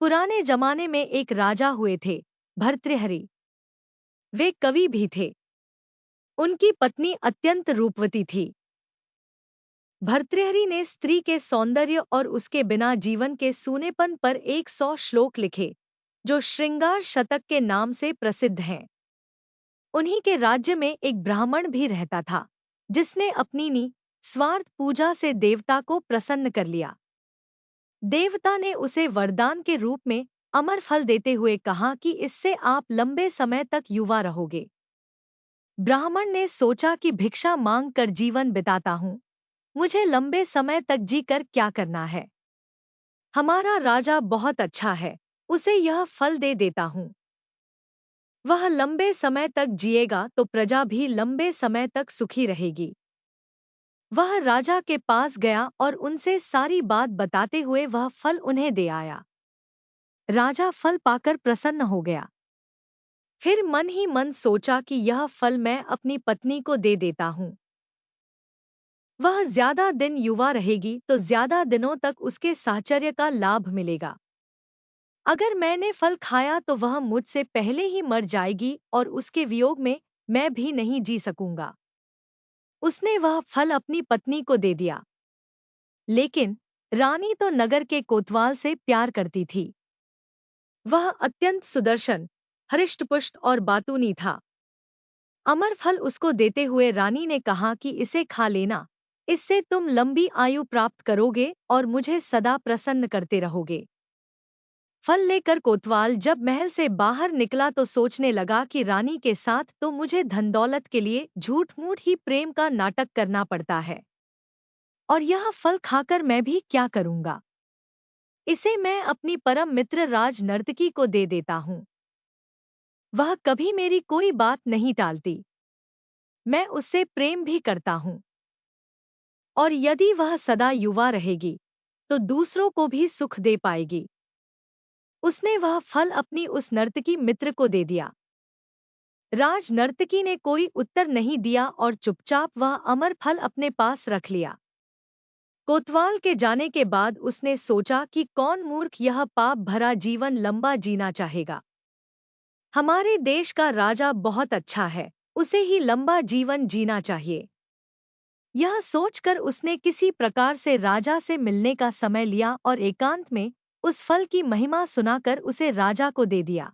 पुराने जमाने में एक राजा हुए थे, भर्तृहरि। वे कवि भी थे। उनकी पत्नी अत्यंत रूपवती थी। भर्तृहरि ने स्त्री के सौंदर्य और उसके बिना जीवन के सूनेपन पर 100 श्लोक लिखे, जो श्रृंगार शतक के नाम से प्रसिद्ध हैं। उन्हीं के राज्य में एक ब्राह्मण भी रहता था, जिसने अपनी निस्वार्थ पूजा से देवता को प्रसन्न कर लिया। देवता ने उसे वरदान के रूप में अमर फल देते हुए कहा कि इससे आप लंबे समय तक युवा रहोगे। ब्राह्मण ने सोचा कि भिक्षा मांग कर जीवन बिताता हूं, मुझे लंबे समय तक जीकर क्या करना है। हमारा राजा बहुत अच्छा है, उसे यह फल दे देता हूं। वह लंबे समय तक जिएगा तो प्रजा भी लंबे समय तक सुखी रहेगी। वह राजा के पास गया और उनसे सारी बात बताते हुए वह फल उन्हें दे आया। राजा फल पाकर प्रसन्न हो गया। फिर मन ही मन सोचा कि यह फल मैं अपनी पत्नी को दे देता हूं। वह ज्यादा दिन युवा रहेगी तो ज्यादा दिनों तक उसके साहचर्य का लाभ मिलेगा। अगर मैंने फल खाया तो वह मुझसे पहले ही मर जाएगी और उसके वियोग में मैं भी नहीं जी सकूंगा। उसने वह फल अपनी पत्नी को दे दिया। लेकिन रानी तो नगर के कोतवाल से प्यार करती थी। वह अत्यंत सुदर्शन, हृष्टपुष्ट और बातूनी था। अमर फल उसको देते हुए रानी ने कहा कि इसे खा लेना, इससे तुम लंबी आयु प्राप्त करोगे और मुझे सदा प्रसन्न करते रहोगे। फल लेकर कोतवाल जब महल से बाहर निकला तो सोचने लगा कि रानी के साथ तो मुझे धन दौलत के लिए झूठ मूठ ही प्रेम का नाटक करना पड़ता है, और यह फल खाकर मैं भी क्या करूंगा। इसे मैं अपनी परम मित्र राज नर्तकी को दे देता हूं। वह कभी मेरी कोई बात नहीं टालती। मैं उससे प्रेम भी करता हूं, और यदि वह सदा युवा रहेगी तो दूसरों को भी सुख दे पाएगी। उसने वह फल अपनी उस नर्तकी मित्र को दे दिया। राज नर्तकी ने कोई उत्तर नहीं दिया और चुपचाप वह अमर फल अपने पास रख लिया। कोतवाल के जाने के बाद उसने सोचा कि कौन मूर्ख यह पाप भरा जीवन लंबा जीना चाहेगा। हमारे देश का राजा बहुत अच्छा है, उसे ही लंबा जीवन जीना चाहिए। यह सोचकर उसने किसी प्रकार से राजा से मिलने का समय लिया और एकांत में उस फल की महिमा सुनाकर उसे राजा को दे दिया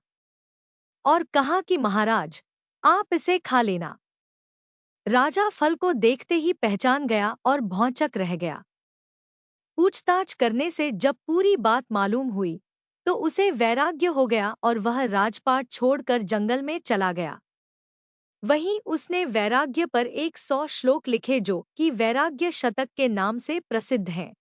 और कहा कि महाराज, आप इसे खा लेना। राजा फल को देखते ही पहचान गया और भौंचक रह गया। पूछताछ करने से जब पूरी बात मालूम हुई तो उसे वैराग्य हो गया और वह राजपाट छोड़कर जंगल में चला गया। वहीं उसने वैराग्य पर 100 श्लोक लिखे जो कि वैराग्य शतक के नाम से प्रसिद्ध हैं।